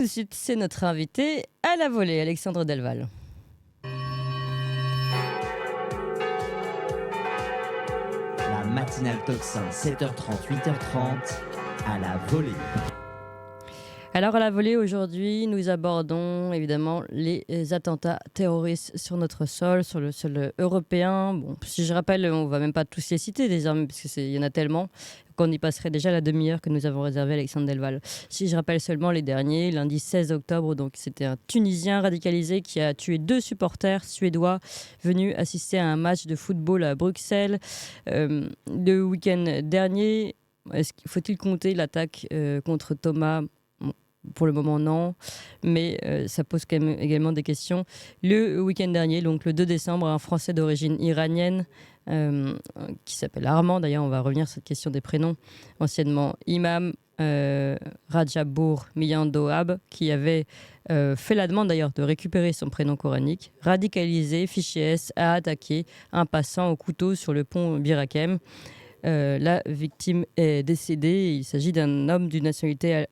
Tout de suite, c'est notre invité à la volée, Alexandre Delval. La matinale Tocsin, 7h30, 8h30, à la volée. Alors à la volée, aujourd'hui, nous abordons évidemment les attentats terroristes sur notre sol, sur le sol européen. Bon, si je rappelle, on ne va même pas tous les citer désormais, parce qu'il y en a tellement qu'on y passerait déjà la demi-heure que nous avons réservée à Alexandre Delval. Si je rappelle seulement les derniers, lundi 16 octobre, donc c'était un Tunisien radicalisé qui a tué 2 supporters suédois venus assister à un match de football à Bruxelles. Le week-end dernier, faut-il compter l'attaque contre Thomas ? Pour le moment, non, mais ça pose quand même également des questions. Le week-end dernier, donc le 2 décembre, un Français d'origine iranienne qui s'appelle Armand, d'ailleurs on va revenir sur cette question des prénoms, anciennement Imam Rajabour Miyandoab, qui avait fait la demande d'ailleurs de récupérer son prénom coranique, radicalisé, fiché S, a attaqué un passant au couteau sur le pont Bir Hakeim. La victime est décédée. Il s'agit d'un homme d'une nationalité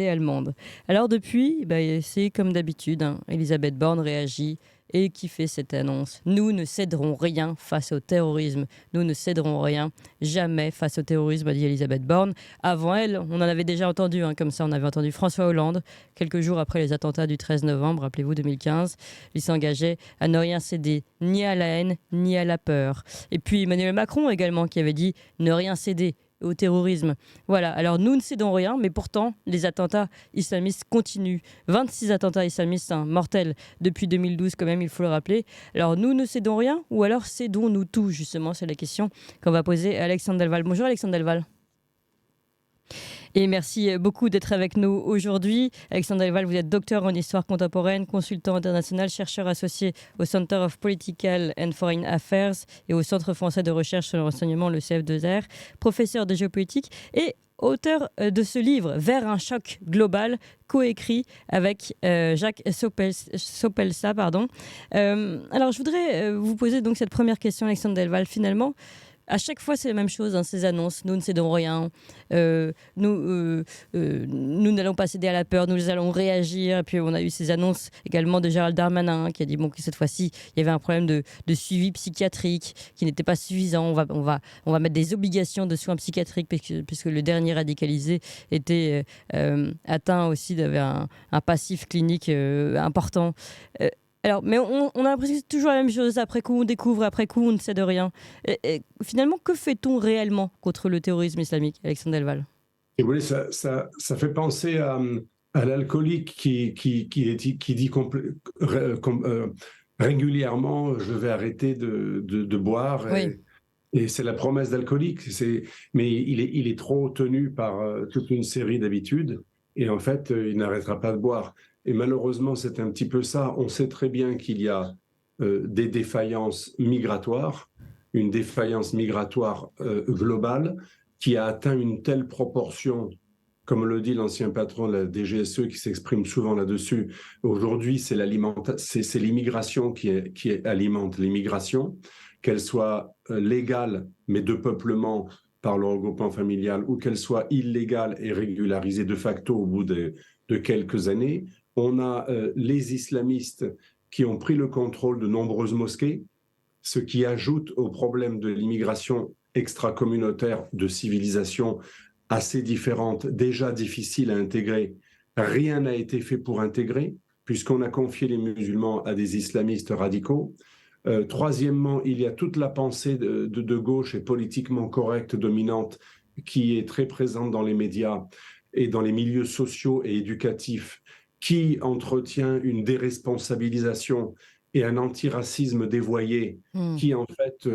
allemande. Alors depuis, c'est comme d'habitude, Elisabeth Borne réagit et qui fait cette annonce. Nous ne céderons rien face au terrorisme. Nous ne céderons rien, jamais face au terrorisme, a dit Elisabeth Borne. Avant elle, on en avait déjà entendu, comme ça on avait entendu François Hollande, quelques jours après les attentats du 13 novembre, rappelez-vous, 2015. Il s'engageait à ne rien céder, ni à la haine, ni à la peur. Et puis Emmanuel Macron également, qui avait dit ne rien céder au terrorisme. Voilà, alors nous ne cédons rien, mais pourtant, les attentats islamistes continuent. 26 attentats islamistes mortels depuis 2012, quand même, il faut le rappeler. Alors nous ne cédons rien, ou alors cédons-nous tout, justement, c'est la question qu'on va poser à Alexandre Delval. Bonjour Alexandre Delval. Et merci beaucoup d'être avec nous aujourd'hui. Alexandre Delval, vous êtes docteur en histoire contemporaine, consultant international, chercheur associé au Center of Political and Foreign Affairs et au Centre français de recherche sur le renseignement, le CF2R, professeur de géopolitique et auteur de ce livre, Vers un choc global, coécrit avec Jacques Sopelsa. Alors je voudrais vous poser donc cette première question, Alexandre Delval. Finalement, à chaque fois, c'est la même chose, ces annonces. Nous ne cédons rien. Nous n'allons pas céder à la peur. Nous allons réagir. Et puis, on a eu ces annonces également de Gérald Darmanin qui a dit que cette fois-ci, il y avait un problème de suivi psychiatrique qui n'était pas suffisant. On va mettre des obligations de soins psychiatriques puisque le dernier radicalisé était atteint aussi d'un passif clinique important. Alors, mais on a l'impression que c'est toujours la même chose. Après coup, on découvre, après coup, on ne sait de rien. Et finalement, que fait-on réellement contre le terrorisme islamique, Alexandre Delval ? Et oui, ça fait penser à l'alcoolique qui dit régulièrement je vais arrêter de boire. Oui. Et c'est la promesse d'alcoolique. Mais il est trop tenu par toute une série d'habitudes. Et en fait, il n'arrêtera pas de boire. Et malheureusement, c'est un petit peu ça. On sait très bien qu'il y a des défaillances migratoires, une défaillance migratoire globale qui a atteint une telle proportion, comme le dit l'ancien patron de la DGSE qui s'exprime souvent là-dessus. Aujourd'hui, c'est l'immigration qui alimente l'immigration, qu'elle soit légale, mais de peuplement par le regroupement familial, ou qu'elle soit illégale et régularisée de facto au bout de quelques années. On a les islamistes qui ont pris le contrôle de nombreuses mosquées, ce qui ajoute au problème de l'immigration extra-communautaire de civilisations assez différentes, déjà difficiles à intégrer. Rien n'a été fait pour intégrer, puisqu'on a confié les musulmans à des islamistes radicaux. Troisièmement, il y a toute la pensée de gauche et politiquement correcte dominante qui est très présente dans les médias et dans les milieux sociaux et éducatifs, qui entretient une déresponsabilisation et un antiracisme dévoyé qui, en fait,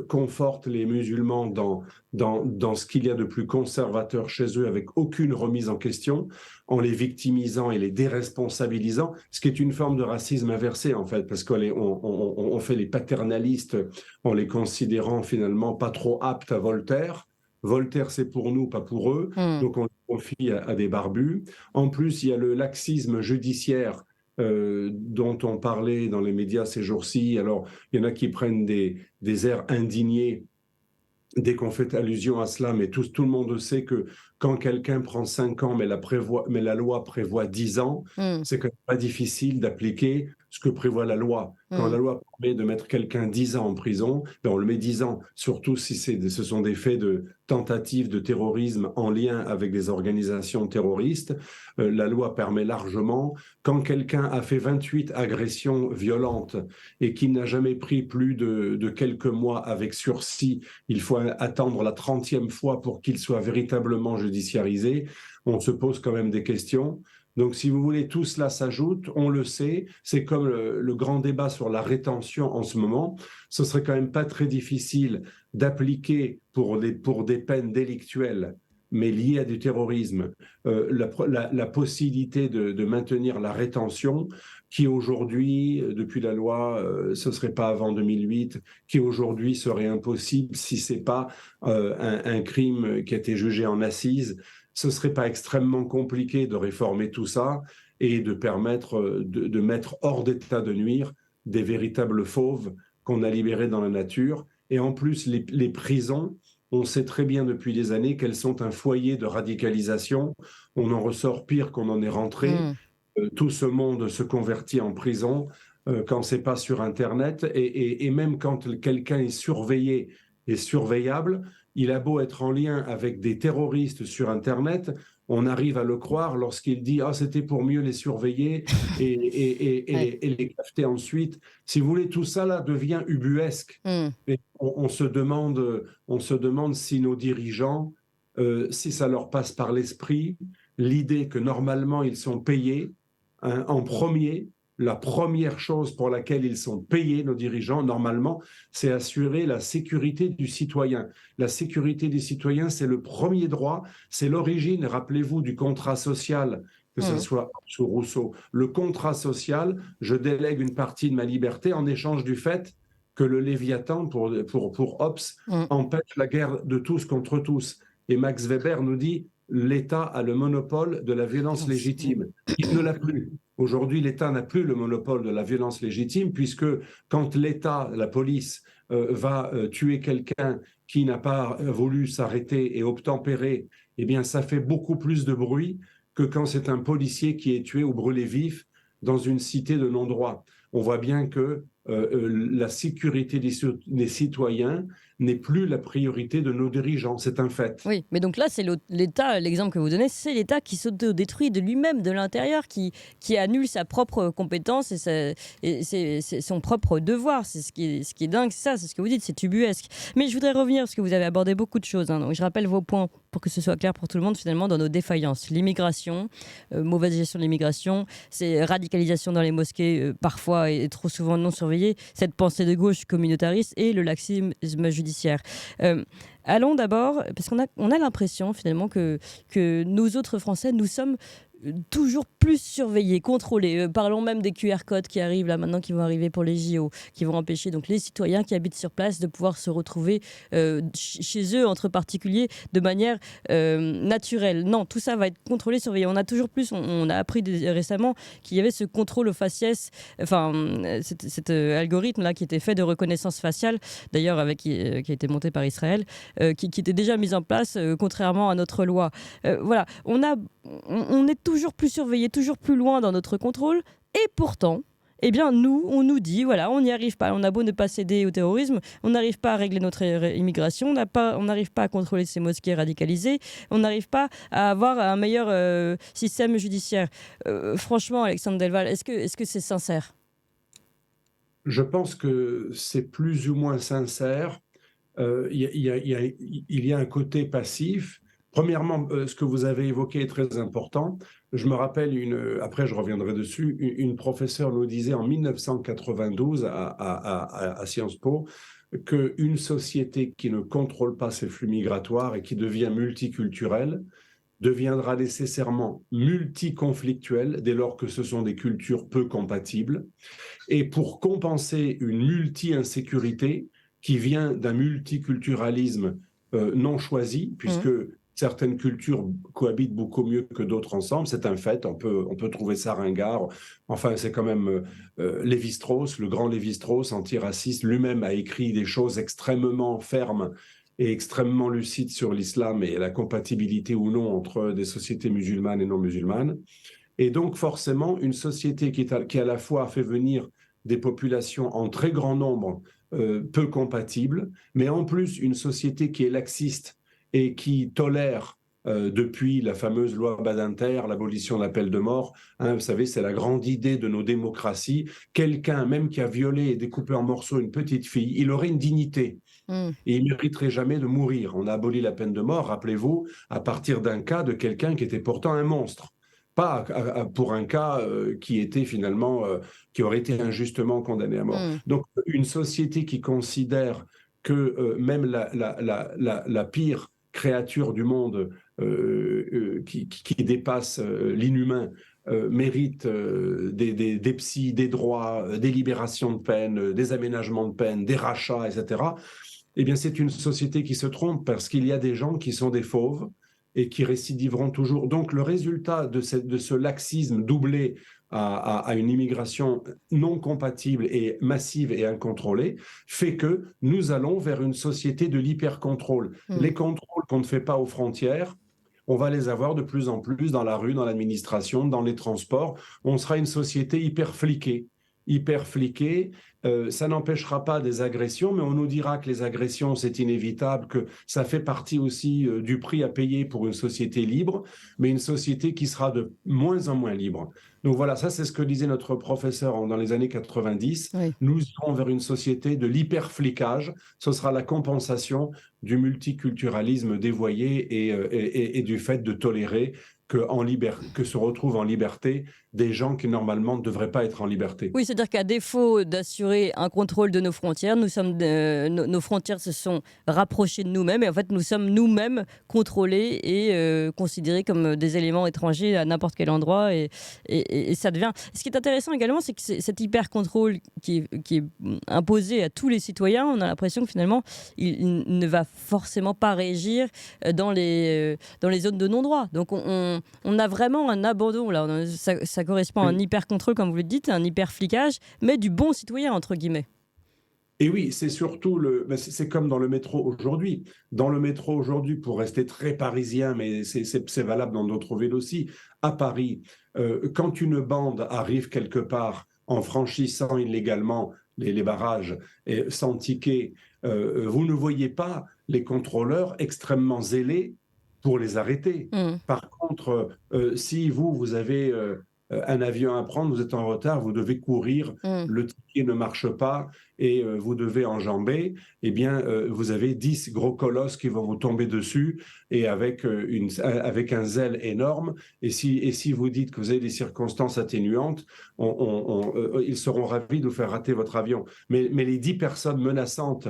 conforte les musulmans dans ce qu'il y a de plus conservateur chez eux, avec aucune remise en question, en les victimisant et les déresponsabilisant, ce qui est une forme de racisme inversé, en fait, parce qu'on fait les paternalistes en les considérant finalement pas trop aptes à Voltaire. Voltaire, c'est pour nous, pas pour eux. Donc, on les confie à des barbus. En plus, il y a le laxisme judiciaire dont on parlait dans les médias ces jours-ci. Alors, il y en a qui prennent des airs indignés dès qu'on fait allusion à cela, mais tout le monde sait que quand quelqu'un prend 5 ans, mais la loi prévoit 10 ans, c'est quand même pas difficile d'appliquer ce que prévoit la loi. Quand la loi permet de mettre quelqu'un 10 ans en prison, ben on le met 10 ans, surtout si ce sont des faits de tentative de terrorisme en lien avec des organisations terroristes. La loi permet largement. Quand quelqu'un a fait 28 agressions violentes et qu'il n'a jamais pris plus de quelques mois avec sursis, il faut attendre la 30e fois pour qu'il soit véritablement judiciarisé. On se pose quand même des questions. Donc, si vous voulez, tout cela s'ajoute, on le sait, c'est comme le grand débat sur la rétention en ce moment. Ce serait quand même pas très difficile d'appliquer pour des peines délictuelles, mais liées à du terrorisme, la possibilité de maintenir la rétention, qui aujourd'hui, depuis la loi, ce serait pas avant 2008, qui aujourd'hui serait impossible si c'est pas un crime qui a été jugé en assises. Ce serait pas extrêmement compliqué de réformer tout ça et de permettre de mettre hors d'état de nuire des véritables fauves qu'on a libérés dans la nature. Et en plus, les prisons, on sait très bien depuis des années qu'elles sont un foyer de radicalisation. On en ressort pire qu'on en est rentré. Tout ce monde se convertit en prison quand c'est pas sur Internet. Et même quand quelqu'un est surveillé et surveillable, il a beau être en lien avec des terroristes sur Internet, on arrive à le croire lorsqu'il dit « Ah, c'était pour mieux les surveiller et les capter ensuite ». Si vous voulez, tout ça là devient ubuesque. Et on se demande si nos dirigeants, si ça leur passe par l'esprit, l'idée que normalement ils sont payés en premier. La première chose pour laquelle ils sont payés, nos dirigeants, normalement, c'est assurer la sécurité du citoyen. La sécurité des citoyens, c'est le premier droit, c'est l'origine, rappelez-vous, du contrat social, que ce soit sous Rousseau. Le contrat social, je délègue une partie de ma liberté en échange du fait que le Léviathan, pour Hobbes, empêche la guerre de tous contre tous. Et Max Weber nous dit « l'État a le monopole de la violence légitime ». Il ne l'a plus. Aujourd'hui, l'État n'a plus le monopole de la violence légitime, puisque quand l'État, la police, va tuer quelqu'un qui n'a pas voulu s'arrêter et obtempérer, eh bien, ça fait beaucoup plus de bruit que quand c'est un policier qui est tué ou brûlé vif dans une cité de non-droit. On voit bien que la sécurité des citoyens n'est plus la priorité de nos dirigeants, c'est un fait. Oui, mais donc là, c'est l'État, l'exemple que vous donnez, c'est l'État qui s'auto-détruit de lui-même, de l'intérieur, qui annule sa propre compétence et c'est son propre devoir. C'est ce qui est dingue, c'est ce que vous dites, c'est ubuesque. Mais je voudrais revenir, parce que vous avez abordé beaucoup de choses, donc je rappelle vos points pour que ce soit clair pour tout le monde, finalement, dans nos défaillances. L'immigration, mauvaise gestion de l'immigration, c'est radicalisation dans les mosquées, parfois et trop souvent non surveillée, cette pensée de gauche communautariste et le laxisme judiciaire. Allons d'abord, parce qu'on a l'impression finalement que nous autres Français, nous sommes toujours plus surveillés, contrôlés. Parlons même des QR codes qui arrivent là maintenant, qui vont arriver pour les JO, qui vont empêcher donc les citoyens qui habitent sur place de pouvoir se retrouver chez eux entre particuliers de manière naturelle. Non, tout ça va être contrôlé, surveillé. On a toujours plus, on a appris récemment qu'il y avait ce contrôle au faciès, enfin cet algorithme là qui était fait de reconnaissance faciale, d'ailleurs qui a été monté par Israël, qui était déjà mis en place contrairement à notre loi. Voilà, on est toujours plus surveillés, toujours plus loin dans notre contrôle, et pourtant, eh bien nous, on nous dit, voilà, on n'y arrive pas, on a beau ne pas céder au terrorisme, on n'arrive pas à régler notre immigration, on n'arrive pas à contrôler ces mosquées radicalisées, on n'arrive pas à avoir un meilleur système judiciaire. Franchement, Alexandre Delval, est-ce que c'est sincère ? Je pense que c'est plus ou moins sincère. Il y a un côté passif. Premièrement, ce que vous avez évoqué est très important. Je me rappelle, après je reviendrai dessus, une professeure nous disait en 1992 à Sciences Po qu'une société qui ne contrôle pas ses flux migratoires et qui devient multiculturelle deviendra nécessairement multiconflictuelle dès lors que ce sont des cultures peu compatibles. Et pour compenser une multi-insécurité qui vient d'un multiculturalisme non choisi, puisque certaines cultures cohabitent beaucoup mieux que d'autres ensemble, c'est un fait, on peut trouver ça ringard. Enfin, c'est quand même Lévi-Strauss, le grand Lévi-Strauss, antiraciste, lui-même a écrit des choses extrêmement fermes est extrêmement lucide sur l'islam et la compatibilité ou non entre des sociétés musulmanes et non musulmanes. Et donc forcément, une société qui à la fois fait venir des populations en très grand nombre, peu compatibles, mais en plus une société qui est laxiste et qui tolère depuis la fameuse loi Badinter, l'abolition de la peine de mort. Vous savez, c'est la grande idée de nos démocraties. Quelqu'un, même qui a violé et découpé en morceaux une petite fille, il aurait une dignité. Et il ne mériterait jamais de mourir. On a aboli la peine de mort, rappelez-vous, à partir d'un cas de quelqu'un qui était pourtant un monstre. Pas pour un cas qui était finalement, qui aurait été injustement condamné à mort. Donc, une société qui considère que même la pire créature du monde qui dépasse l'inhumain mérite des psys, des droits, des libérations de peine, des aménagements de peine, des rachats, etc. Eh bien, c'est une société qui se trompe parce qu'il y a des gens qui sont des fauves et qui récidiveront toujours. Donc, le résultat de ce laxisme doublé à une immigration non compatible et massive et incontrôlée fait que nous allons vers une société de l'hyper-contrôle. Les contrôles qu'on ne fait pas aux frontières, on va les avoir de plus en plus dans la rue, dans l'administration, dans les transports. On sera une société hyper fliquée. Ça n'empêchera pas des agressions, mais on nous dira que les agressions, c'est inévitable, que ça fait partie aussi du prix à payer pour une société libre, mais une société qui sera de moins en moins libre. Donc voilà, ça c'est ce que disait notre professeur dans les années 90. Oui. Nous irons vers une société de l'hyperflicage. Ce sera la compensation du multiculturalisme dévoyé et du fait de tolérer que se retrouvent en liberté des gens qui normalement ne devraient pas être en liberté. Oui, c'est-à-dire qu'à défaut d'assurer un contrôle de nos frontières, nos frontières se sont rapprochées de nous-mêmes et en fait nous sommes nous-mêmes contrôlés et considérés comme des éléments étrangers à n'importe quel endroit et ça devient... Ce qui est intéressant également, c'est que cet hyper-contrôle qui est imposé à tous les citoyens, on a l'impression que finalement il ne va forcément pas régir dans les zones de non-droit. Donc on a vraiment un abandon là, ça correspond à un hyper-contrôle, comme vous le dites, un hyper-flicage, mais du bon citoyen, entre guillemets. Et oui, c'est surtout c'est comme dans le métro aujourd'hui. Dans le métro aujourd'hui, pour rester très parisien, mais c'est valable dans d'autres villes aussi, à Paris, quand une bande arrive quelque part en franchissant illégalement les barrages et sans ticket, vous ne voyez pas les contrôleurs extrêmement zélés pour les arrêter. Par contre, si vous avez un avion à prendre, vous êtes en retard, vous devez courir, le ticket ne marche pas et vous devez enjamber, eh bien, vous avez 10 gros colosses qui vont vous tomber dessus et avec un zèle énorme. Et si vous dites que vous avez des circonstances atténuantes, ils seront ravis de vous faire rater votre avion. Mais les 10 personnes menaçantes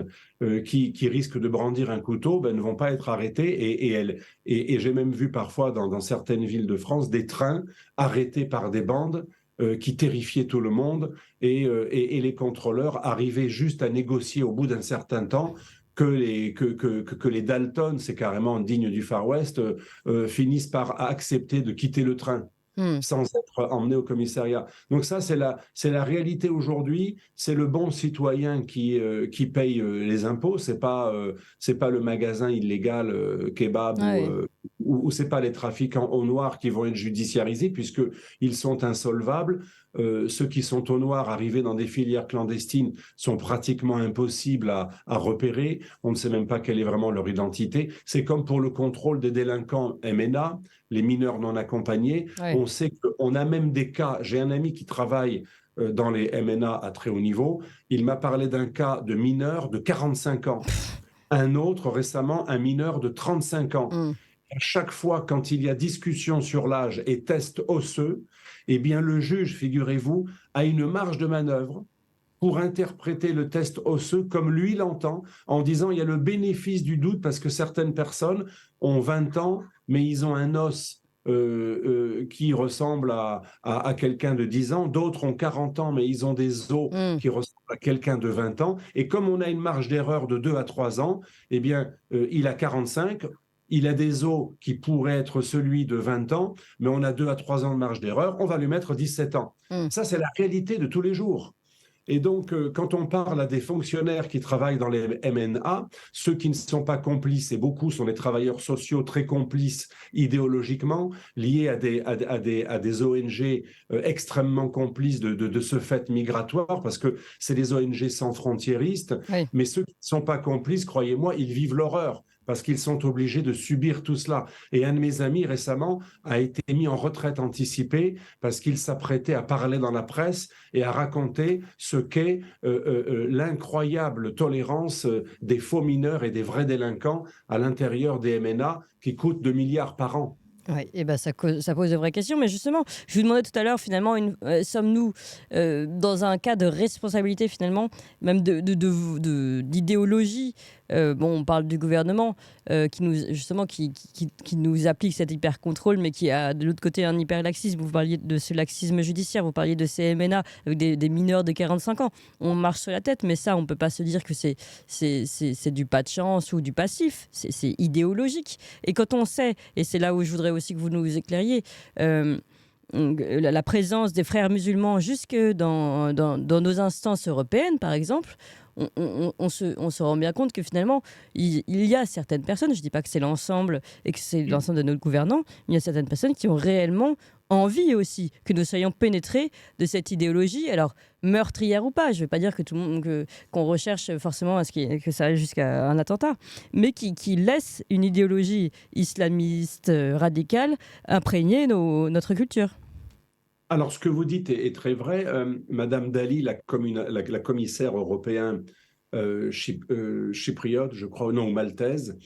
qui risquent de brandir un couteau ne vont pas être arrêtées et j'ai même vu parfois dans certaines villes de France des trains arrêtés par des bandes qui terrifiaient tout le monde et les contrôleurs arrivaient juste à négocier au bout d'un certain temps que les Dalton, c'est carrément digne du Far West, finissent par accepter de quitter le train. Sans être emmené au commissariat. Donc ça, c'est la réalité aujourd'hui. C'est le bon citoyen qui paye les impôts. C'est pas le magasin illégal kebab ou c'est pas les trafiquants au noir qui vont être judiciarisés puisqu'ils sont insolvables. Ceux qui sont au noir, arrivés dans des filières clandestines, sont pratiquement impossibles à repérer. On ne sait même pas quelle est vraiment leur identité. C'est comme pour le contrôle des délinquants MNA, les mineurs non accompagnés. On sait qu'on a même des cas. J'ai un ami qui travaille dans les MNA à très haut niveau. Il m'a parlé d'un cas de mineur de 45 ans. Un autre, récemment, un mineur de 35 ans. À chaque fois, quand il y a discussion sur l'âge et test osseux, eh bien, le juge, figurez-vous, a une marge de manœuvre pour interpréter le test osseux comme lui l'entend, en disant il y a le bénéfice du doute parce que certaines personnes ont 20 ans, mais ils ont un os qui ressemble à quelqu'un de 10 ans, d'autres ont 40 ans, mais ils ont des os qui ressemblent à quelqu'un de 20 ans. Et comme on a une marge d'erreur de 2 à 3 ans, eh bien, il a 45 il a des os qui pourraient être celui de 20 ans, mais on a 2 à 3 ans de marge d'erreur, on va lui mettre 17 ans. Ça, c'est la réalité de tous les jours. Et donc, quand on parle à des fonctionnaires qui travaillent dans les MNA, ceux qui ne sont pas complices, et beaucoup sont des travailleurs sociaux très complices idéologiquement, liés à des ONG extrêmement complices de ce fait migratoire, parce que c'est des ONG sans frontiéristes, Oui. mais ceux qui ne sont pas complices, croyez-moi, ils vivent l'horreur, parce qu'ils sont obligés de subir tout cela. Et un de mes amis récemment a été mis en retraite anticipée parce qu'il s'apprêtait à parler dans la presse et à raconter ce qu'est l'incroyable tolérance des faux mineurs et des vrais délinquants à l'intérieur des MNA qui coûtent 2 milliards par an. Ouais, et ben ça pose de vraies questions. Mais justement, je vous demandais tout à l'heure, finalement, sommes-nous dans un cas de responsabilité, finalement, même d'idéologie. Bon, on parle du gouvernement qui nous, justement, qui nous applique cet hyper-contrôle, mais qui a de l'autre côté un hyper-laxisme. Vous parliez de ce laxisme judiciaire, vous parliez de ces MNA avec des mineurs de 45 ans. On marche sur la tête, mais ça, on ne peut pas se dire que c'est du pas de chance ou du passif. C'est idéologique. Et quand on sait, et c'est là où je voudrais aussi que vous nous éclairiez, la présence des frères musulmans jusque dans nos instances européennes, par exemple, on se rend bien compte que finalement, il y a certaines personnes, je ne dis pas que c'est l'ensemble et que c'est l'ensemble de nos gouvernants, mais il y a certaines personnes qui ont réellement envie aussi que nous soyons pénétrés de cette idéologie, alors meurtrière ou pas. Je ne vais pas dire que tout le monde qu'on recherche forcément que ça aille jusqu'à un attentat, mais qui laisse une idéologie islamiste radicale imprégner notre culture. Alors, ce que vous dites est très vrai. Madame Dali, la commissaire européenne chypriote, je crois, non, maltaise,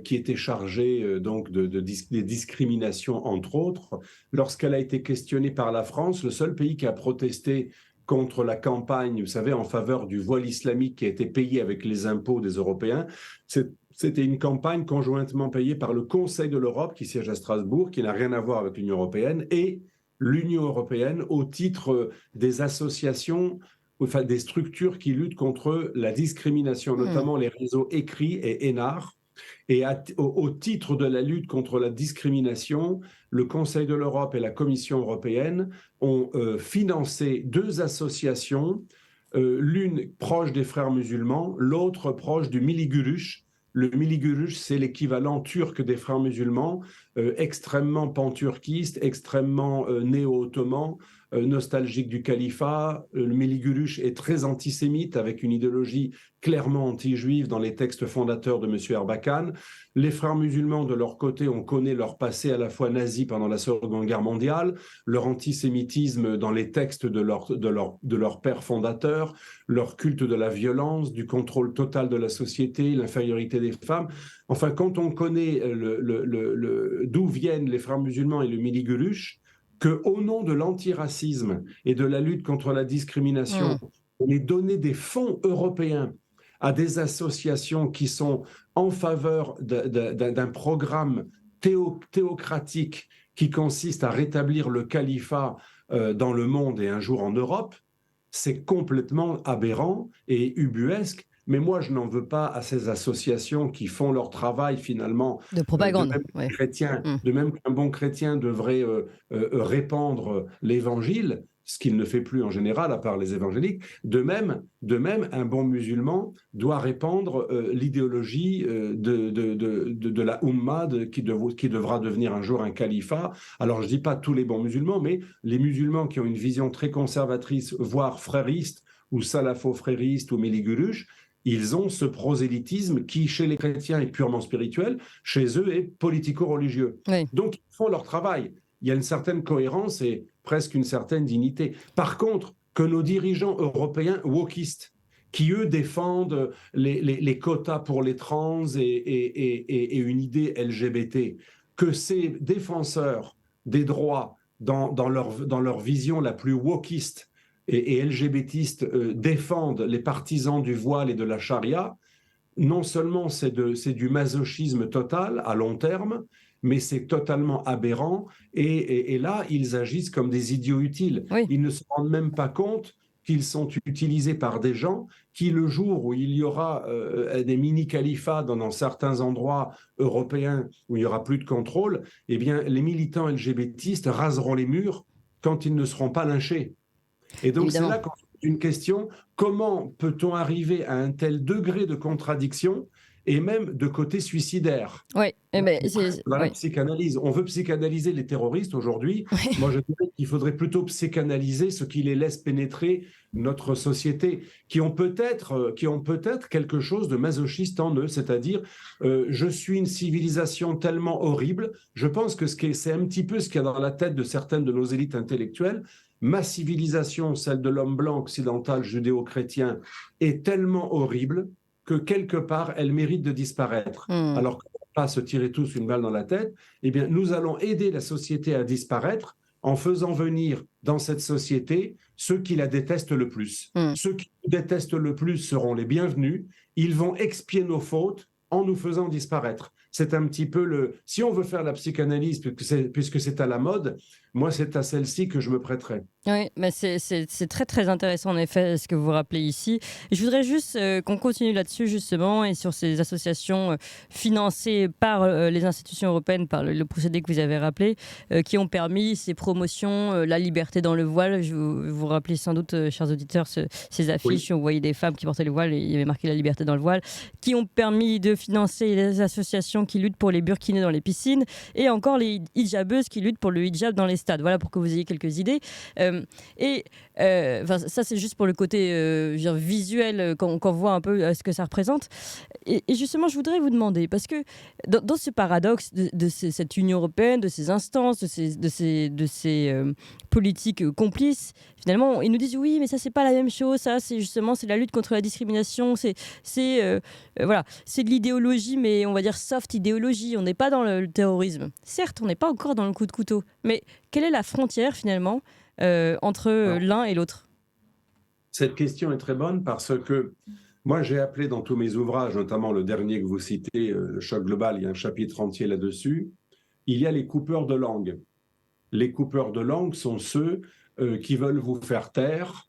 qui était chargée donc des discriminations, entre autres, lorsqu'elle a été questionnée par la France, le seul pays qui a protesté contre la campagne, vous savez, en faveur du voile islamique qui a été payé avec les impôts des Européens, c'était une campagne conjointement payée par le Conseil de l'Europe, qui siège à Strasbourg, qui n'a rien à voir avec l'Union européenne, et l'Union européenne au titre des associations, enfin des structures qui luttent contre la discrimination, notamment les réseaux ECRI et ENAR. Et au titre de la lutte contre la discrimination, le Conseil de l'Europe et la Commission européenne ont financé 2 associations, l'une proche des frères musulmans, l'autre proche du Millî Görüş. Le Millî Görüş, c'est l'équivalent turc des frères musulmans, extrêmement pan-turquiste, extrêmement néo-ottoman, nostalgique du califat. Le Millî Görüş est très antisémite, avec une idéologie clairement anti-juive dans les textes fondateurs de M. Erbakan. Les frères musulmans, de leur côté, on connaît leur passé à la fois nazi pendant la Seconde Guerre mondiale, leur antisémitisme dans les textes de leur père fondateur, leur culte de la violence, du contrôle total de la société, l'infériorité des femmes. Enfin, quand on connaît d'où viennent les frères musulmans et le Millî Görüş, qu'au nom de l'antiracisme et de la lutte contre la discrimination, on ait donné des fonds européens à des associations qui sont en faveur d'un programme théocratique qui consiste à rétablir le califat dans le monde et un jour en Europe, c'est complètement aberrant et ubuesque. Mais moi, je n'en veux pas à ces associations qui font leur travail finalement de propagande. De même qu'un bon chrétien devrait répandre l'évangile, ce qu'il ne fait plus en général, à part les évangéliques. De même, un bon musulman doit répandre l'idéologie de la Ummah qui devra devenir un jour un califat. Alors, je ne dis pas tous les bons musulmans, mais les musulmans qui ont une vision très conservatrice, voire frériste, ou salafo-frériste, ou Millî Görüş, ils ont ce prosélytisme qui, chez les chrétiens, est purement spirituel, chez eux est politico-religieux. Oui. Donc, ils font leur travail. Il y a une certaine cohérence et presque une certaine dignité. Par contre, que nos dirigeants européens wokistes, qui eux défendent les quotas pour les trans et une idée LGBT, que ces défenseurs des droits dans leur vision la plus wokiste et LGBTiste défendent les partisans du voile et de la charia, non seulement c'est du masochisme total à long terme, mais c'est totalement aberrant. Et là, ils agissent comme des idiots utiles. Oui. Ils ne se rendent même pas compte qu'ils sont utilisés par des gens qui, le jour où il y aura des mini-califats dans certains endroits européens où il n'y aura plus de contrôle, eh bien, les militants LGBTistes raseront les murs quand ils ne seront pas lynchés. Et donc, c'est là qu'on se une question, comment peut-on arriver à un tel degré de contradiction et même de côté suicidaire? Oui, Dans la psychanalyse, on veut psychanalyser les terroristes aujourd'hui. Moi, je dirais qu'il faudrait plutôt psychanalyser ceux qui les laissent pénétrer notre société, qui ont peut-être quelque chose de masochiste en eux, c'est-à-dire je suis une civilisation tellement horrible. Je pense que c'est un petit peu ce qu'il y a dans la tête de certaines de nos élites intellectuelles. Ma civilisation, celle de l'homme blanc occidental judéo-chrétien, est tellement horrible que quelque part, elle mérite de disparaître. Alors qu'on ne va pas se tirer tous une balle dans la tête, eh bien, nous allons aider la société à disparaître en faisant venir dans cette société ceux qui la détestent le plus. Ceux qui nous détestent le plus seront les bienvenus. Ils vont expier nos fautes en nous faisant disparaître. C'est un petit peu le... Si on veut faire la psychanalyse, puisque c'est à la mode, moi, c'est à celle-ci que je me prêterai. Oui, mais c'est très très intéressant en effet ce que vous rappelez ici. Et je voudrais juste qu'on continue là-dessus justement et sur ces associations financées par les institutions européennes, par le procédé que vous avez rappelé, qui ont permis ces promotions, la liberté dans le voile. Vous vous rappelez sans doute, chers auditeurs, ces affiches où on voyait des femmes qui portaient le voile et il y avait marqué la liberté dans le voile, qui ont permis de financer les associations qui luttent pour les burkinés dans les piscines et encore les hijabeuses qui luttent pour le hijab dans les stades. Voilà pour que vous ayez quelques idées. Ça, c'est juste pour le côté visuel, quand on voit un peu ce que ça représente. Et justement, je voudrais vous demander, parce que dans ce paradoxe de cette Union européenne, de ces instances, de ces politiques complices, finalement, ils nous disent oui, mais ça, c'est pas la même chose. Ça, c'est la lutte contre la discrimination. C'est de l'idéologie, mais on va dire soft idéologie. On n'est pas dans le terrorisme. Certes, on n'est pas encore dans le coup de couteau. Mais quelle est la frontière, finalement, entre l'un et l'autre? Cette question est très bonne parce que moi, j'ai appelé dans tous mes ouvrages, notamment le dernier que vous citez, Le choc global, il y a un chapitre entier là-dessus, il y a les coupeurs de langue. Les coupeurs de langue sont ceux qui veulent vous faire taire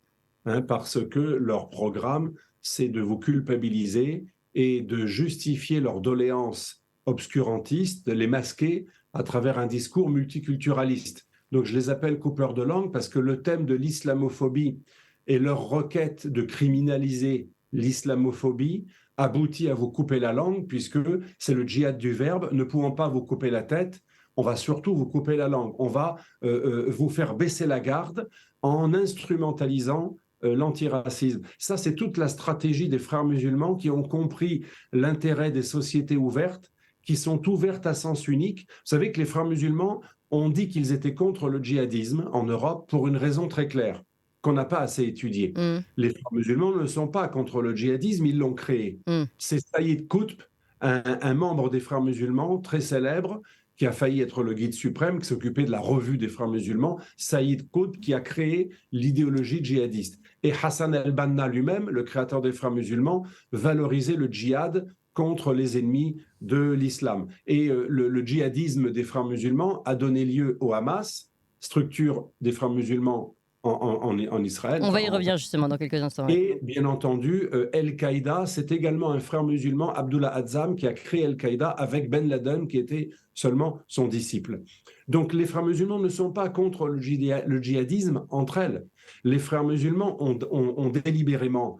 parce que leur programme, c'est de vous culpabiliser et de justifier leurs doléances obscurantistes, de les masquer à travers un discours multiculturaliste. Donc je les appelle coupeurs de langue parce que le thème de l'islamophobie et leur requête de criminaliser l'islamophobie aboutit à vous couper la langue, puisque c'est le djihad du verbe. Ne pouvant pas vous couper la tête, on va surtout vous couper la langue. On va vous faire baisser la garde en instrumentalisant l'antiracisme. Ça, c'est toute la stratégie des frères musulmans qui ont compris l'intérêt des sociétés ouvertes, qui sont ouvertes à sens unique. Vous savez que les frères musulmans ont dit qu'ils étaient contre le djihadisme en Europe pour une raison très claire, qu'on n'a pas assez étudiée. Les frères musulmans ne sont pas contre le djihadisme, ils l'ont créé. C'est Saïd Qutb, un membre des frères musulmans très célèbre, qui a failli être le guide suprême, qui s'occupait de la revue des frères musulmans, Saïd Qutb, qui a créé l'idéologie djihadiste. Et Hassan al-Banna lui-même, le créateur des frères musulmans, valorisait le djihad contre les ennemis de l'islam. Et le djihadisme des frères musulmans a donné lieu au Hamas, structure des frères musulmans en Israël. On va y revenir justement dans quelques instants. Et bien entendu, Al-Qaïda, c'est également un frère musulman, Abdullah Azzam, qui a créé Al-Qaïda avec Ben Laden, qui était seulement son disciple. Donc les frères musulmans ne sont pas contre le djihadisme entre elles. Les frères musulmans ont délibérément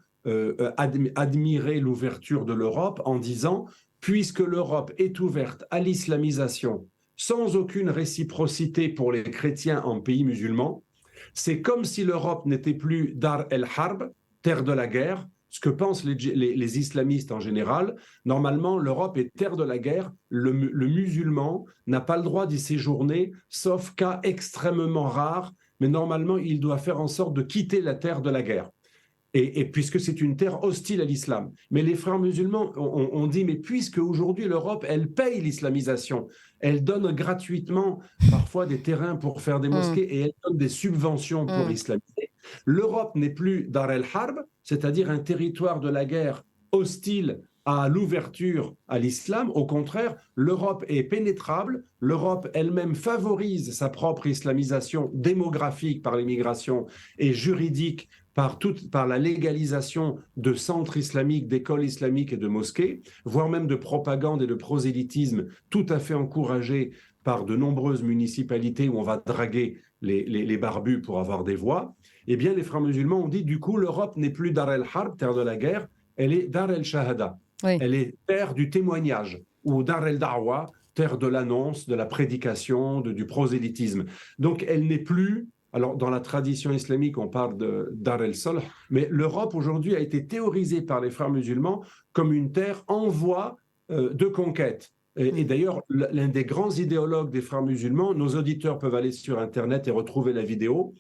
admiré l'ouverture de l'Europe en disant, puisque l'Europe est ouverte à l'islamisation sans aucune réciprocité pour les chrétiens en pays musulmans, c'est comme si l'Europe n'était plus Dar el-Harb, terre de la guerre, ce que pensent les islamistes en général. Normalement, l'Europe est terre de la guerre. Le musulman n'a pas le droit d'y séjourner, sauf cas extrêmement rares, mais normalement, il doit faire en sorte de quitter la terre de la guerre. Et puisque c'est une terre hostile à l'islam. Mais les frères musulmans ont dit, mais puisque aujourd'hui l'Europe, elle paye l'islamisation, elle donne gratuitement parfois des terrains pour faire des mosquées et elle donne des subventions pour islamiser, l'Europe n'est plus Dar el-Harb, c'est-à-dire un territoire de la guerre hostile à l'ouverture à l'islam. Au contraire, l'Europe est pénétrable, l'Europe elle-même favorise sa propre islamisation démographique par l'immigration et juridique par la légalisation de centres islamiques, d'écoles islamiques et de mosquées, voire même de propagande et de prosélytisme tout à fait encouragés par de nombreuses municipalités où on va draguer les barbus pour avoir des voix, eh bien les frères musulmans ont dit du coup l'Europe n'est plus Dar el-Harb, terre de la guerre, elle est Dar el-Shahada, elle est terre du témoignage, ou Dar el-Da'wa, terre de l'annonce, de la prédication, du prosélytisme. Donc elle n'est plus, alors dans la tradition islamique on parle de Dar el-Solh, mais l'Europe aujourd'hui a été théorisée par les frères musulmans comme une terre en voie de conquête. Et d'ailleurs, l'un des grands idéologues des frères musulmans, nos auditeurs peuvent aller sur Internet et retrouver la vidéo,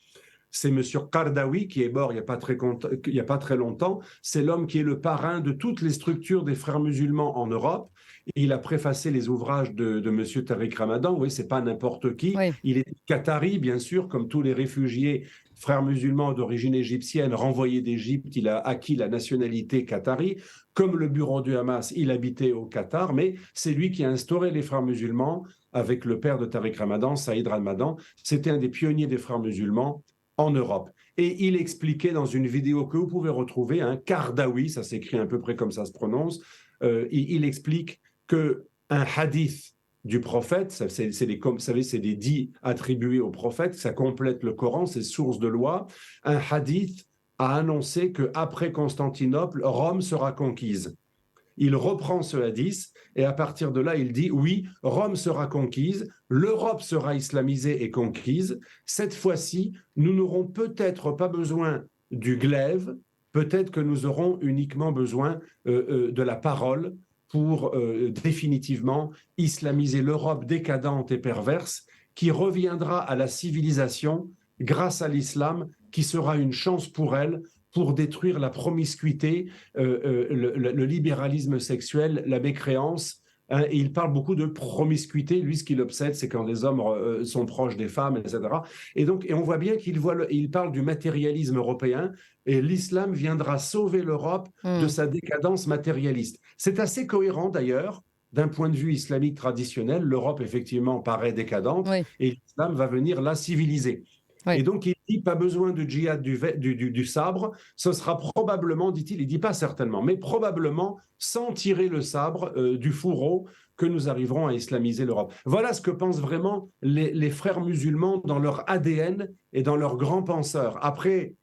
c'est M. Qardawi, qui est mort il n'y a pas très longtemps. C'est l'homme qui est le parrain de toutes les structures des frères musulmans en Europe. Et il a préfacé les ouvrages de M. Tariq Ramadan. Oui, ce n'est pas n'importe qui. Oui. Il est qatari, bien sûr, comme tous les réfugiés frères musulmans d'origine égyptienne renvoyés d'Égypte. Il a acquis la nationalité qatari. Comme le bureau du Hamas, il habitait au Qatar, mais c'est lui qui a instauré les frères musulmans avec le père de Tariq Ramadan, Saïd Ramadan. C'était un des pionniers des frères musulmans en Europe. Et il expliquait dans une vidéo que vous pouvez retrouver, Qardawi, ça s'écrit à peu près comme ça se prononce, il explique qu'un hadith du prophète, vous savez, c'est des dits attribués au prophète, ça complète le Coran, c'est source de loi. Un hadith a annoncé qu'après Constantinople, Rome sera conquise. Il reprend ce hadith et à partir de là, il dit oui, Rome sera conquise, l'Europe sera islamisée et conquise. Cette fois-ci, nous n'aurons peut-être pas besoin du glaive, peut-être que nous aurons uniquement besoin de la parole pour définitivement islamiser l'Europe décadente et perverse qui reviendra à la civilisation grâce à l'islam, qui sera une chance pour elle pour détruire la promiscuité, le libéralisme sexuel, la mécréance. Et il parle beaucoup de promiscuité. Lui, ce qui l'obsède, c'est quand les hommes sont proches des femmes, etc. Et on voit bien il parle du matérialisme européen, et l'islam viendra sauver l'Europe de sa décadence matérialiste. C'est assez cohérent d'ailleurs. D'un point de vue islamique traditionnel, l'Europe, effectivement, paraît décadente, et l'islam va venir la civiliser. Oui. Et donc, il dit pas besoin de djihad du sabre, ce sera probablement, dit-il, il dit pas certainement, mais probablement sans tirer le sabre du fourreau que nous arriverons à islamiser l'Europe. Voilà ce que pensent vraiment les frères musulmans dans leur ADN et dans leurs grands penseurs. Après,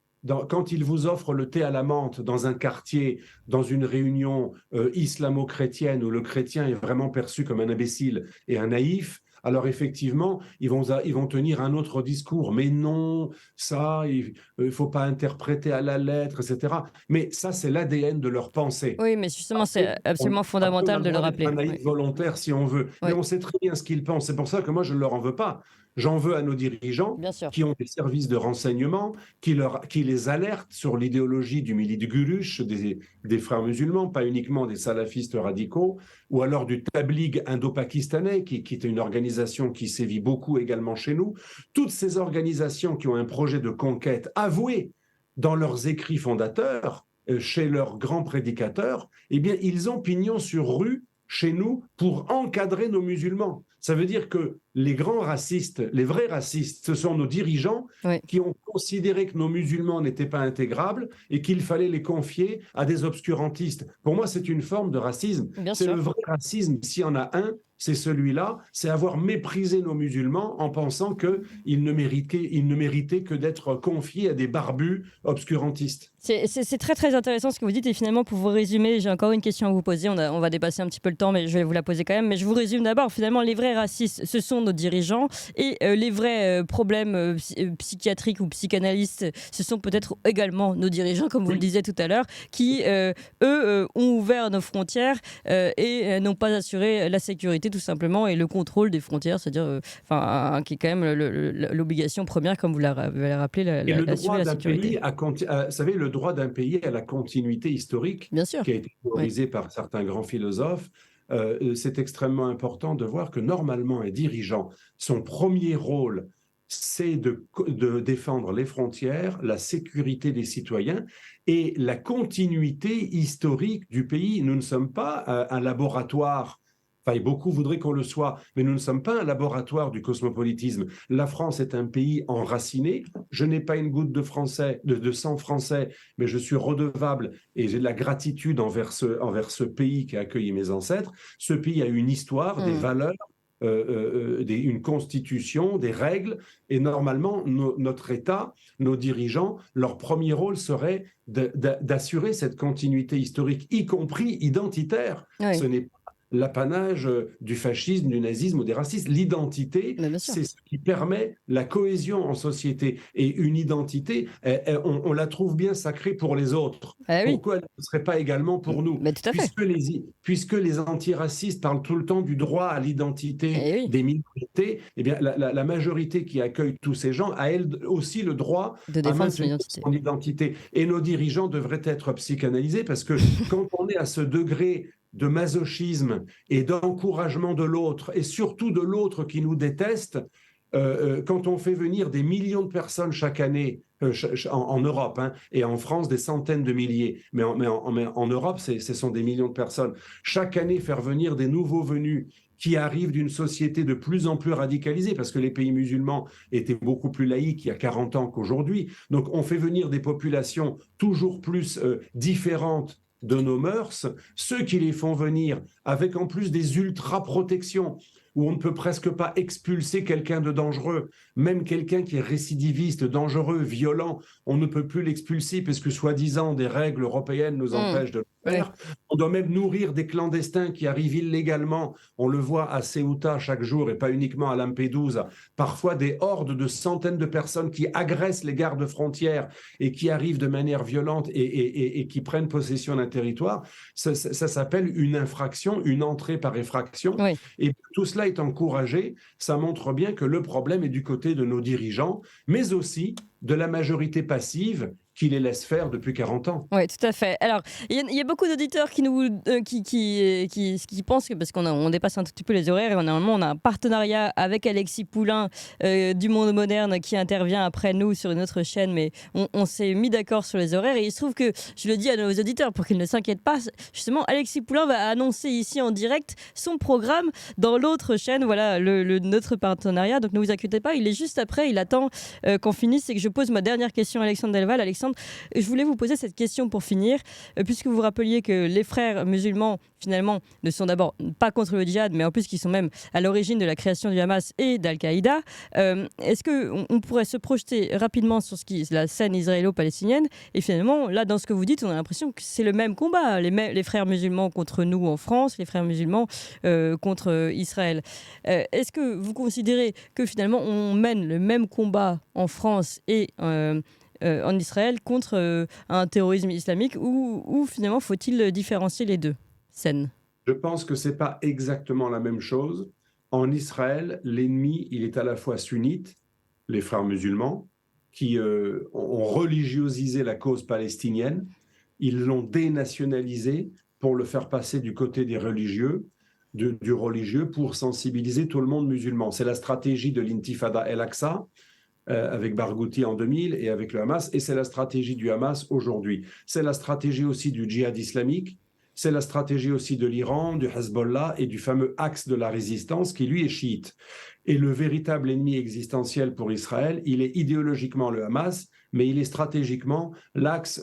quand ils vous offrent le thé à la menthe dans un quartier, dans une réunion islamo-chrétienne où le chrétien est vraiment perçu comme un imbécile et un naïf, alors effectivement, ils vont tenir un autre discours. Mais non, ça, il ne faut pas interpréter à la lettre, etc. Mais ça, c'est l'ADN de leur pensée. Oui, mais justement, c'est absolument fondamental de le rappeler. Un naïf volontaire, si on veut. Mais on sait très bien ce qu'ils pensent. C'est pour ça que moi, je ne leur en veux pas. J'en veux à nos dirigeants qui ont des services de renseignement, qui les alertent sur l'idéologie du Milid Gurush, des frères musulmans, pas uniquement des salafistes radicaux, ou alors du Tabligh indo-pakistanais, qui est une organisation qui sévit beaucoup également chez nous. Toutes ces organisations qui ont un projet de conquête avoué dans leurs écrits fondateurs, chez leurs grands prédicateurs, eh bien, ils ont pignon sur rue chez nous pour encadrer nos musulmans. Ça veut dire que les grands racistes, les vrais racistes, ce sont nos dirigeants qui ont considéré que nos musulmans n'étaient pas intégrables et qu'il fallait les confier à des obscurantistes. Pour moi, c'est une forme de racisme. C'est le vrai racisme, s'il y en a un, c'est celui-là, c'est avoir méprisé nos musulmans en pensant qu'ils ne méritaient que d'être confiés à des barbus obscurantistes. C'est très très intéressant ce que vous dites, et finalement pour vous résumer, j'ai encore une question à vous poser, on va dépasser un petit peu le temps mais je vais vous la poser quand même, mais je vous résume d'abord. Finalement, les vrais racistes, ce sont nos dirigeants, et les vrais problèmes psychiatriques ou psychanalystes, ce sont peut-être également nos dirigeants, comme vous le disiez tout à l'heure, qui eux ont ouvert nos frontières et n'ont pas assuré la sécurité tout simplement et le contrôle des frontières, c'est-à-dire qui est quand même l'obligation première, comme vous l'avez rappelé, la sécurité. Vous savez, le droit d'un pays à la continuité historique, qui a été théorisé par certains grands philosophes, c'est extrêmement important de voir que normalement un dirigeant, son premier rôle, c'est de défendre les frontières, la sécurité des citoyens et la continuité historique du pays. Nous ne sommes pas un laboratoire. Enfin, beaucoup voudraient qu'on le soit, mais nous ne sommes pas un laboratoire du cosmopolitisme. La France est un pays enraciné. Je n'ai pas une goutte de sang français, mais je suis redevable et j'ai de la gratitude envers ce pays qui a accueilli mes ancêtres. Ce pays a une histoire, des valeurs, une constitution, des règles, et normalement, notre État, nos dirigeants, leur premier rôle serait d'assurer cette continuité historique, y compris identitaire. Oui. Ce n'est pas l'apanage du fascisme, du nazisme ou des racistes. L'identité, c'est ce qui permet la cohésion en société. Et une identité, on la trouve bien sacrée pour les autres. Pourquoi elle ne serait pas également pour nous? Puisque les antiracistes parlent tout le temps du droit à l'identité des minorités, eh bien, la majorité qui accueille tous ces gens a elle aussi le droit de défendre son identité. Et nos dirigeants devraient être psychanalysés, parce que quand on est à ce degré de masochisme et d'encouragement de l'autre, et surtout de l'autre qui nous déteste, quand on fait venir des millions de personnes chaque année en Europe, et en France des centaines de milliers, mais en Europe ce sont des millions de personnes, chaque année faire venir des nouveaux venus qui arrivent d'une société de plus en plus radicalisée, parce que les pays musulmans étaient beaucoup plus laïques il y a 40 ans qu'aujourd'hui. Donc on fait venir des populations toujours plus différentes de nos mœurs, ceux qui les font venir avec en plus des ultra-protections, où on ne peut presque pas expulser quelqu'un de dangereux, même quelqu'un qui est récidiviste, dangereux, violent, on ne peut plus l'expulser parce que soi-disant des règles européennes nous empêchent de le faire. On doit même nourrir des clandestins qui arrivent illégalement, on le voit à Ceuta chaque jour et pas uniquement à Lampedusa, parfois des hordes de centaines de personnes qui agressent les gardes frontières et qui arrivent de manière violente et qui prennent possession d'un territoire. Ça s'appelle une infraction, une entrée par effraction. Et tout cela est encouragé. Ça montre bien que le problème est du côté de nos dirigeants, mais aussi de la majorité passive qui les laisse faire depuis 40 ans. Oui, tout à fait. Alors, il y a beaucoup d'auditeurs qui pensent que, parce qu'on dépasse un tout petit peu les horaires, et normalement on a un partenariat avec Alexis Poulain du Monde Moderne qui intervient après nous sur une autre chaîne, mais on s'est mis d'accord sur les horaires, et il se trouve que, je le dis à nos auditeurs pour qu'ils ne s'inquiètent pas, justement Alexis Poulain va annoncer ici en direct son programme dans l'autre chaîne, voilà, notre partenariat, donc ne vous inquiétez pas, il est juste après, il attend qu'on finisse et que je pose ma dernière question à Alexandre Delval. Alexandre, je voulais vous poser cette question pour finir, puisque vous rappeliez que les frères musulmans, finalement, ne sont d'abord pas contre le djihad, mais en plus qu'ils sont même à l'origine de la création du Hamas et d'Al-Qaïda. Est-ce qu'on pourrait se projeter rapidement sur la scène israélo-palestinienne? Et finalement, là, dans ce que vous dites, on a l'impression que c'est le même combat, les frères musulmans contre nous en France, les frères musulmans contre Israël. Est-ce que vous considérez que finalement, on mène le même combat en France et en Israël contre un terrorisme islamique, ou finalement faut-il différencier les deux scènes? Je pense que ce n'est pas exactement la même chose. En Israël, l'ennemi, il est à la fois sunnite, les frères musulmans, qui ont religiosisé la cause palestinienne, ils l'ont dénationalisé pour le faire passer du côté des religieux, du religieux, pour sensibiliser tout le monde musulman. C'est la stratégie de l'intifada El-Aqsa, avec Barghouti en 2000 et avec le Hamas, et c'est la stratégie du Hamas aujourd'hui. C'est la stratégie aussi du djihad islamique, c'est la stratégie aussi de l'Iran, du Hezbollah et du fameux axe de la résistance qui lui est chiite. Et le véritable ennemi existentiel pour Israël, il est idéologiquement le Hamas, mais il est stratégiquement l'axe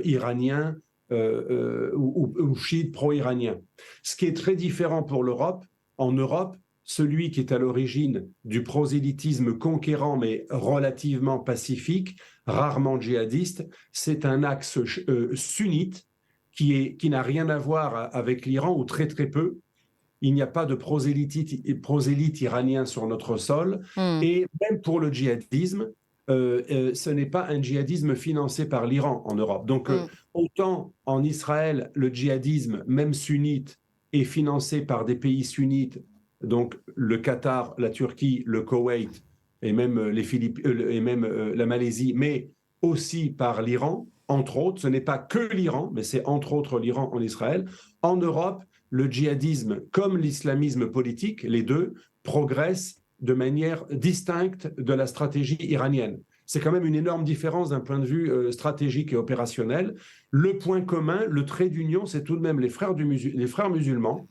iranien ou chiite pro-iranien. Ce qui est très différent pour l'Europe. En Europe, celui qui est à l'origine du prosélytisme conquérant mais relativement pacifique, rarement djihadiste, c'est un axe sunnite qui n'a rien à voir avec l'Iran, ou très très peu. Il n'y a pas de prosélyte iranien sur notre sol. Et même pour le djihadisme, ce n'est pas un djihadisme financé par l'Iran en Europe. Donc autant en Israël, le djihadisme, même sunnite, est financé par des pays sunnites, donc le Qatar, la Turquie, le Koweït et même les Philippines et même la Malaisie, mais aussi par l'Iran, entre autres. Ce n'est pas que l'Iran, mais c'est entre autres l'Iran en Israël. En Europe, le djihadisme comme l'islamisme politique, les deux, progressent de manière distincte de la stratégie iranienne. C'est quand même une énorme différence d'un point de vue stratégique et opérationnel. Le point commun, le trait d'union, c'est tout de même les frères musulmans,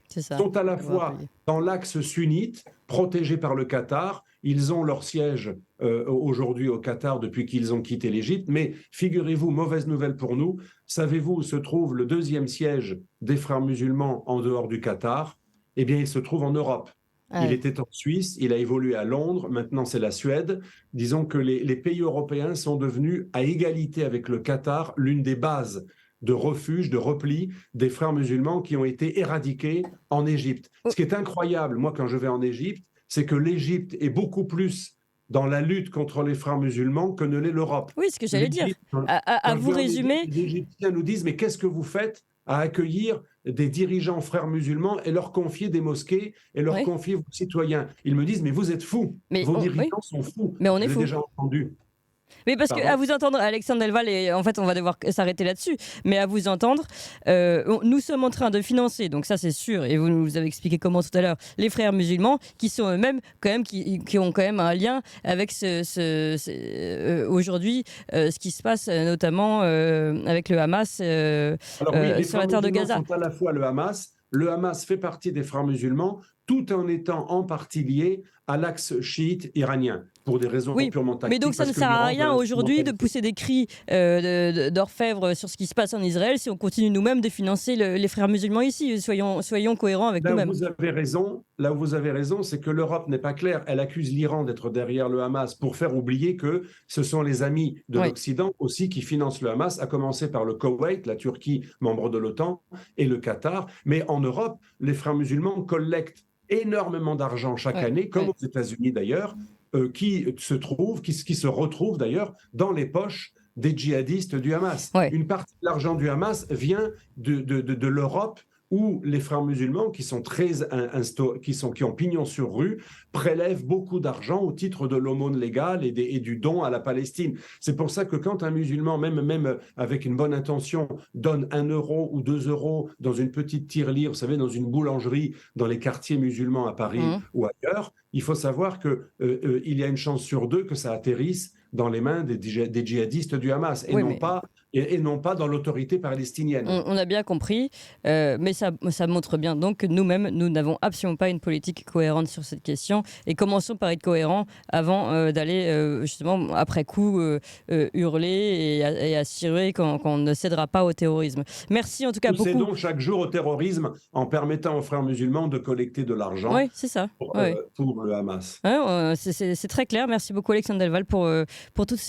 sont à la fois dans l'axe sunnite, protégés par le Qatar. Ils ont leur siège aujourd'hui au Qatar depuis qu'ils ont quitté l'Égypte. Mais figurez-vous, mauvaise nouvelle pour nous, savez-vous où se trouve le deuxième siège des frères musulmans en dehors du Qatar? Eh bien, il se trouve en Europe. Il était en Suisse, il a évolué à Londres, maintenant c'est la Suède. Disons que les pays européens sont devenus, à égalité avec le Qatar, l'une des bases de refuge, de repli des frères musulmans qui ont été éradiqués en Égypte. Ce qui est incroyable, moi, quand je vais en Égypte, c'est que l'Égypte est beaucoup plus dans la lutte contre les frères musulmans que ne l'est l'Europe. Oui, ce que j'allais dire. À vous résumer... Les Égyptiens nous disent, mais qu'est-ce que vous faites à accueillir des dirigeants frères musulmans et leur confier des mosquées et leur confier vos citoyens? Ils me disent, mais vous êtes fous, vos dirigeants sont fous. Mais on est fous. J'ai déjà entendu. Mais parce qu'à vous entendre, Alexandre Delval, et en fait on va devoir s'arrêter là-dessus, mais à vous entendre, nous sommes en train de financer, donc ça c'est sûr, et vous nous avez expliqué comment tout à l'heure, les frères musulmans qui sont eux-mêmes quand même, qui ont quand même un lien avec aujourd'hui ce qui se passe notamment avec le Hamas sur la terre de Gaza. Sont à la fois le Hamas fait partie des frères musulmans, tout en étant en partie lié à l'axe chiite iranien, pour des raisons purement tactiques. Mais donc ça ne sert à rien aujourd'hui de pousser des cris d'orfèvre sur ce qui se passe en Israël si on continue nous-mêmes de financer les frères musulmans ici. Soyons cohérents avec nous-mêmes. Là où vous avez raison, c'est que l'Europe n'est pas claire. Elle accuse l'Iran d'être derrière le Hamas pour faire oublier que ce sont les amis de l'Occident aussi qui financent le Hamas, à commencer par le Koweït, la Turquie, membre de l'OTAN, et le Qatar. Mais en Europe, les frères musulmans collectent énormément d'argent chaque année, comme aux États-Unis d'ailleurs, qui se retrouvent d'ailleurs dans les poches des djihadistes du Hamas. Une partie de l'argent du Hamas vient de l'Europe, où les frères musulmans, qui ont pignon sur rue, prélèvent beaucoup d'argent au titre de l'aumône légale et du don à la Palestine. C'est pour ça que quand un musulman, même avec une bonne intention, donne 1 euro ou 2 euros dans une petite tirelire, vous savez, dans une boulangerie dans les quartiers musulmans à Paris ou ailleurs, il faut savoir qu'il y a une chance sur 2 que ça atterrisse dans les mains des djihadistes du Hamas et non pas dans l'autorité palestinienne. On a bien compris, mais ça montre bien donc que nous-mêmes, nous n'avons absolument pas une politique cohérente sur cette question, et commençons par être cohérents avant d'aller justement après coup hurler et assurer qu'on ne cédera pas au terrorisme. Merci en tout cas beaucoup. Nous cédons chaque jour au terrorisme en permettant aux frères musulmans de collecter de l'argent pour le Hamas. C'est très clair. Merci beaucoup Alexandre Delval pour toutes ces